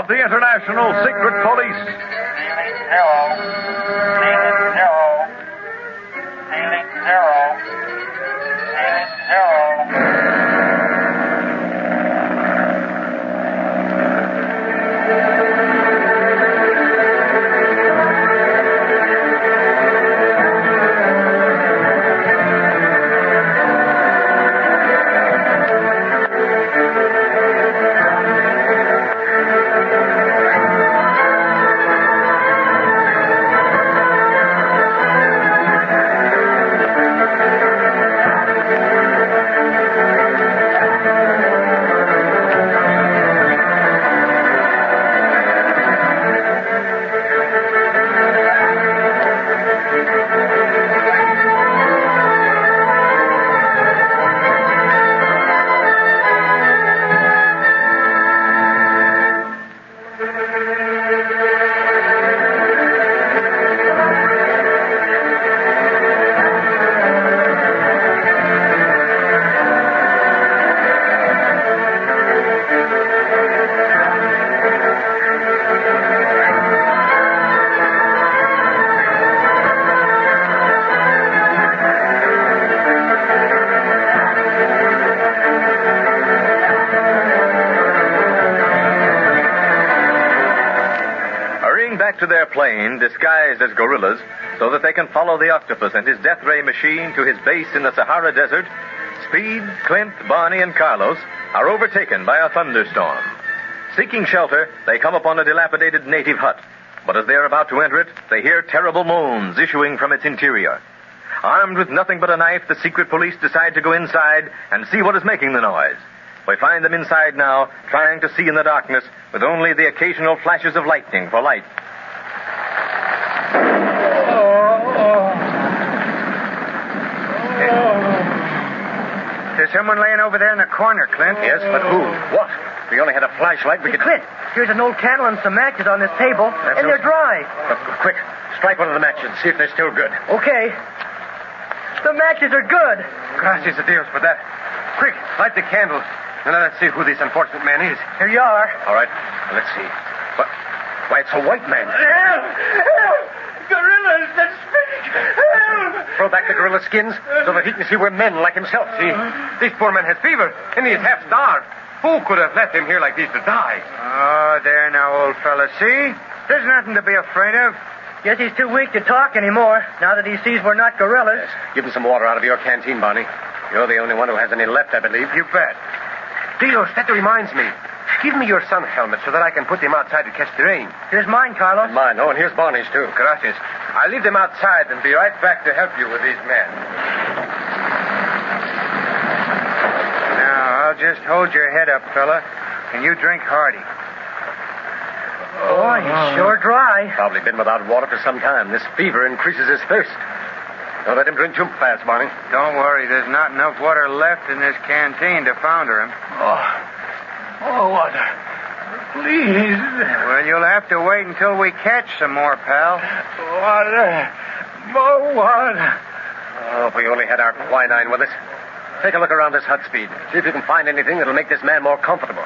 of the International Secret Police. Ceiling zero. Ceiling zero. Ceiling zero. Ceiling zero. Back to their plane, disguised as gorillas, so that they can follow the Octopus and his death ray machine to his base in the Sahara Desert, Speed, Clint, Barney, and Carlos are overtaken by a thunderstorm. Seeking shelter, they come upon a dilapidated native hut. But as they are about to enter it, they hear terrible moans issuing from its interior. Armed with nothing but a knife, the secret police decide to go inside and see what is making the noise. We find them inside now, trying to see in the darkness, with only the occasional flashes of lightning for light. There's someone laying over there in the corner, Clint. Yes, but who? What? We only had a flashlight. We could... Clint, here's an old candle and some matches on this table, and they're dry. Quick, strike one of the matches and see if they're still good. Okay. The matches are good. Gracias a Dios for that. Quick, light the candles. And let's see who this unfortunate man is. Here you are. All right, let's see. What? Why, it's a white man. Help! Help! Gorillas that speak! Help! Throw back the gorilla skins so that he can see we're men like himself. See, this poor man has fever, and he is half starved. Who could have left him here like this to die? Oh, there now, old fella. See? There's nothing to be afraid of. Guess he's too weak to talk anymore, now that he sees we're not gorillas. Yes. Give him some water out of your canteen, Barney. You're the only one who has any left, I believe. You bet. Dios, that reminds me. Give me your sun helmet so that I can put them outside to catch the rain. Here's mine, Carlos. And mine. Oh, and here's Barney's, too. Gracias. I'll leave them outside and be right back to help you with these men. Now, I'll just hold your head up, fella, and you drink hearty. Boy, he's sure dry. Probably been without water for some time. This fever increases his thirst. Don't let him drink too fast, Barney. Don't worry. There's not enough water left in this canteen to founder him. Oh, water. Please. Well, you'll have to wait until we catch some more, pal. Water. More water. Oh, if we only had our quinine with us. Take a look around this hut, Speed. See if you can find anything that'll make this man more comfortable.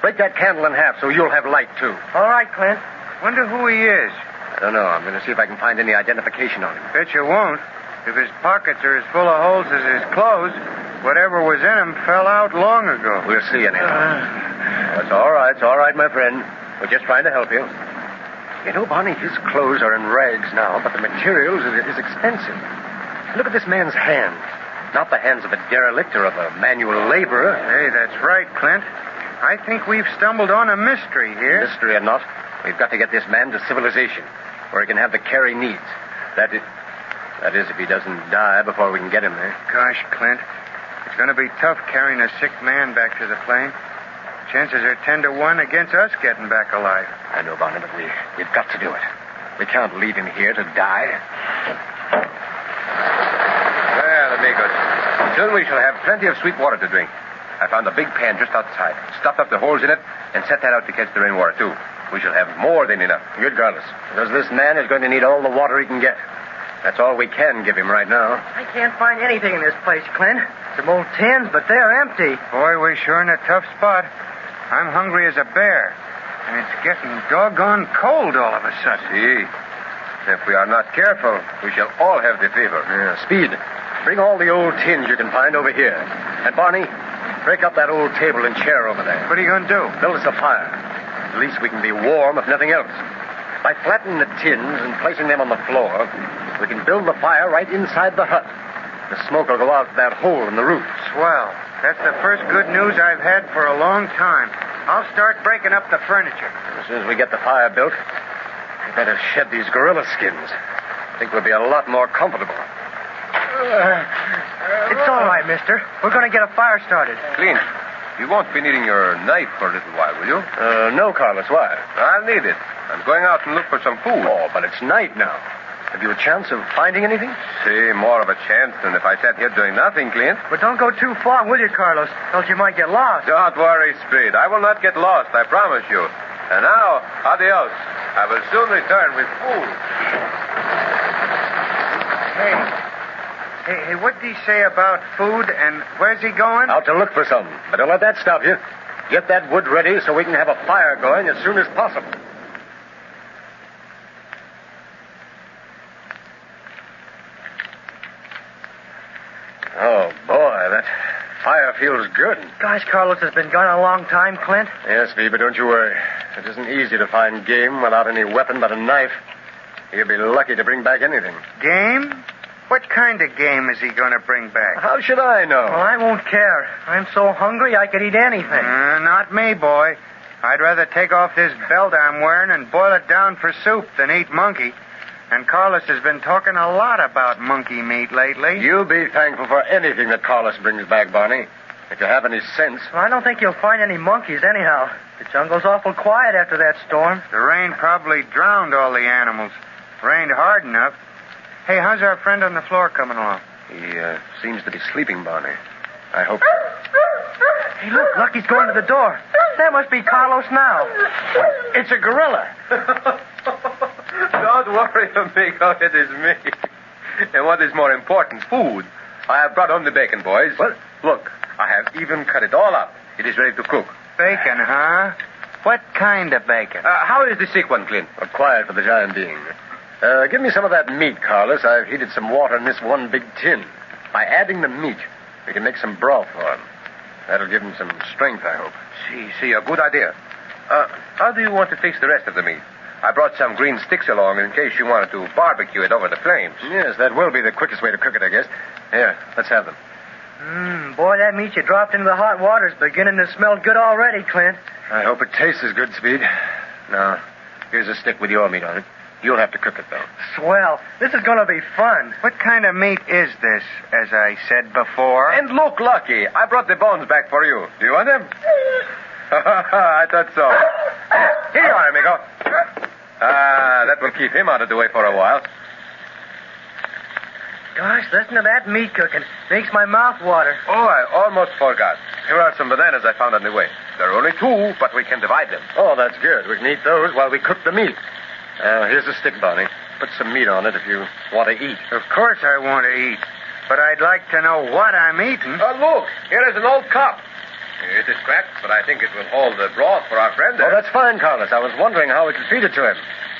Break that candle in half so you'll have light, too. All right, Clint. Wonder who he is. I don't know. I'm going to see if I can find any identification on him. Bet you won't. If his pockets are as full of holes as his clothes, whatever was in them fell out long ago. We'll see anyhow. It's all right. It's all right, my friend. We're just trying to help you. You know, Barney, his clothes are in rags now, but the materials is expensive. Look at this man's hands. Not the hands of a derelict or of a manual laborer. Hey, that's right, Clint. I think we've stumbled on a mystery here. Mystery or not, we've got to get this man to civilization, where he can have the care he needs. That is, if he doesn't die before we can get him there. Gosh, Clint, it's going to be tough carrying a sick man back to the plane. Chances are 10 to 1 against us getting back alive. I know, Barney, but we've got to do it. We can't leave him here to die. Well, amigos, soon we shall have plenty of sweet water to drink. I found a big pan just outside, stuffed up the holes in it, and set that out to catch the rainwater, too. We shall have more than enough. Good, Carlos. Because this man is going to need all the water he can get. That's all we can give him right now. I can't find anything in this place, Clint. Some old tins, but they're empty. Boy, we're sure in a tough spot. I'm hungry as a bear. And it's getting doggone cold all of a sudden. See? If we are not careful, we shall all have the fever. Yeah, Speed, bring all the old tins you can find over here. And Barney, break up that old table and chair over there. What are you going to do? Build us a fire. At least we can be warm, if nothing else. By flattening the tins and placing them on the floor, we can build the fire right inside the hut. The smoke will go out that hole in the roof. Swell. That's the first good news I've had for a long time. I'll start breaking up the furniture. As soon as we get the fire built, we better shed these gorilla skins. I think we'll be a lot more comfortable. It's all right, mister. We're going to get a fire started. Clint, you won't be needing your knife for a little while, will you? No, Carlos. Why? I'll need it. I'm going out and look for some food. Oh, but it's night now. Have you a chance of finding anything? See, more of a chance than if I sat here doing nothing, Clint. But don't go too far, will you, Carlos? Else you might get lost. Don't worry, Speed. I will not get lost, I promise you. And now, adios. I will soon return with food. Hey, what did he say about food and where's he going? Out to look for some. But don't let that stop you. Get that wood ready so we can have a fire going as soon as possible. Oh, boy, that fire feels good. Gosh, Carlos has been gone a long time, Clint. Yes, Bee, but don't you worry. It isn't easy to find game without any weapon but a knife. He'll be lucky to bring back anything. Game? What kind of game is he going to bring back? How should I know? Well, I won't care. I'm so hungry I could eat anything. Not me, boy. I'd rather take off this belt I'm wearing and boil it down for soup than eat monkey. And Carlos has been talking a lot about monkey meat lately. You'll be thankful for anything that Carlos brings back, Barney. If you have any sense. Well, I don't think you'll find any monkeys anyhow. The jungle's awful quiet after that storm. The rain probably drowned all the animals. Rained hard enough. Hey, how's our friend on the floor coming along? He seems to be sleeping, Barney. I hope so. Hey, look, Lucky's going to the door. That must be Carlos now. It's a gorilla. Don't worry, amigo. It is me. And what is more important, food. I have brought home the bacon, boys. What? Look, I have even cut it all up. It is ready to cook. Bacon, huh? What kind of bacon? How is the sick one, Clint? Quiet for the time being. Give me some of that meat, Carlos. I've heated some water in this one big tin. By adding the meat, we can make some broth for him. That'll give him some strength, I hope. See, a good idea. How do you want to fix the rest of the meat? I brought some green sticks along in case you wanted to barbecue it over the flames. Yes, that will be the quickest way to cook it, I guess. Here, let's have them. Boy, that meat you dropped into the hot water's beginning to smell good already, Clint. I hope it tastes as good, Speed. Now, here's a stick with your meat on it. You'll have to cook it, though. Swell. This is going to be fun. What kind of meat is this, as I said before? And look, Lucky, I brought the bones back for you. Do you want them? I thought so. Here you are, amigo. That will keep him out of the way for a while. Gosh, listen to that meat cooking. Makes my mouth water. Oh, I almost forgot. Here are some bananas I found on the way. There are only 2, but we can divide them. Oh, that's good. We can eat those while we cook the meat. Here's a stick, Barney. Put some meat on it if you want to eat. Of course I want to eat. But I'd like to know what I'm eating. Look, here is an old cup. It is cracked, but I think it will hold the broth for our friend there. Oh, that's fine, Carlos. I was wondering how we could feed it to him.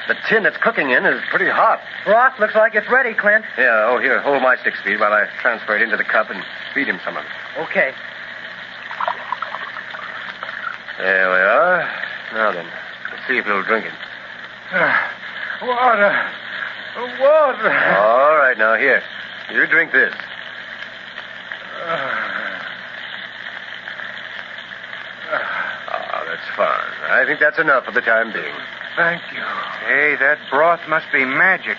The tin it's cooking in is pretty hot. Broth looks like it's ready, Clint. Yeah, here, hold my stick, Speed, while I transfer it into the cup and feed him some of it. Okay. There we are. Now then, let's see if he'll drink it. Water. All right, now here. You drink this. That's fine. I think that's enough for the time being. Thank you. Hey, that broth must be magic.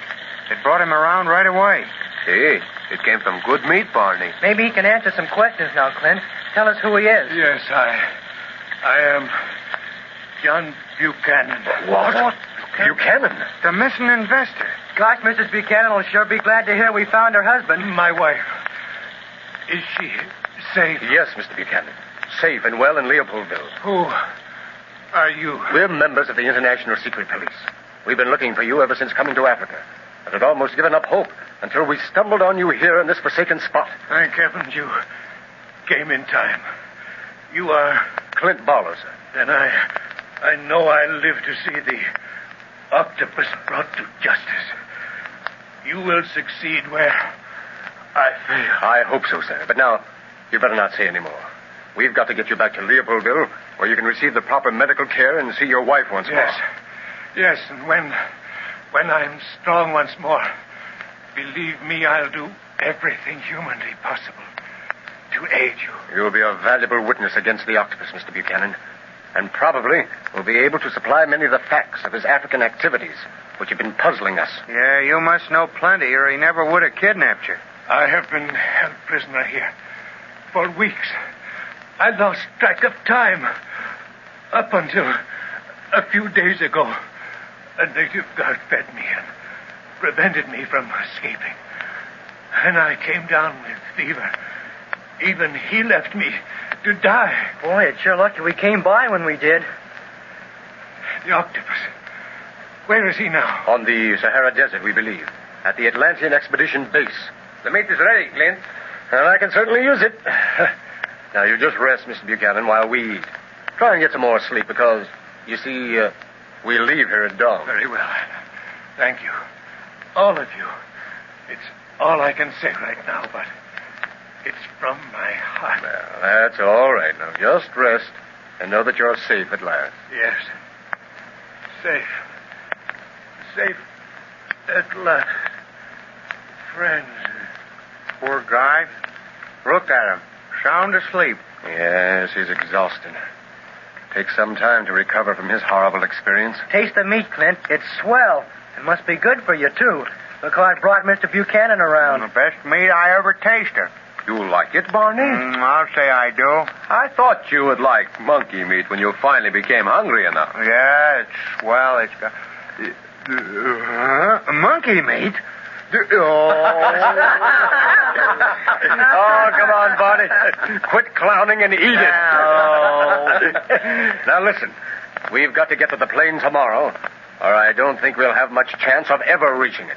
It brought him around right away. See, it came from good meat, Barney. Maybe he can answer some questions now, Clint. Tell us who he is. Yes, I am John Buchanan. What? Buchanan? The missing investor. Gosh, Mrs. Buchanan will sure be glad to hear we found her husband. My wife. Is she safe? Yes, Mr. Buchanan. Safe and well in Leopoldville. Who are you? We're members of the International Secret Police. We've been looking for you ever since coming to Africa, but had almost given up hope until we stumbled on you here in this forsaken spot. Thank heaven you came in time. You are... Clint Barlow, sir. Then I I know I'll live to see the Octopus brought to justice. You will succeed where I fail. I hope so, sir. But now, you better not say any more. We've got to get you back to Leopoldville, where you can receive the proper medical care and see your wife once more. Yes, and when I'm strong once more, believe me, I'll do everything humanly possible to aid you. You'll be a valuable witness against the Octopus, Mr. Buchanan. And probably will be able to supply many of the facts of his African activities, which have been puzzling us. Yeah, you must know plenty, or he never would have kidnapped you. I have been held prisoner here for weeks. I lost track of time. Up until a few days ago, a native guard fed me and prevented me from escaping. And I came down with fever. Even he left me to die. Boy, it's sure lucky we came by when we did. The Octopus. Where is he now? On the Sahara Desert, we believe. At the Atlantean Expedition Base. The meat is ready, Clint. Well, I can certainly use it. Now, you just rest, Mr. Buchanan, while we eat. Try and get some more sleep, because, you see, we leave here at dawn. Very well. Thank you. All of you. It's all I can say right now, but it's from my heart. Well, that's all right. Now, just rest and know that you're safe at last. Yes. Safe. Safe at last. Friends. Poor guy. Look at him. Sound asleep. Yes, he's exhausted. Takes some time to recover from his horrible experience. Taste the meat, Clint. It's swell. It must be good for you, too. Look how I brought Mr. Buchanan around. The best meat I ever tasted. You like it, Barney? I'll say I do. I thought you would like monkey meat when you finally became hungry enough. Yeah, it's swell. It's got... monkey meat? Oh, come on, Barney. Quit clowning and eat it. Now, listen. We've got to get to the plane tomorrow, or I don't think we'll have much chance of ever reaching it.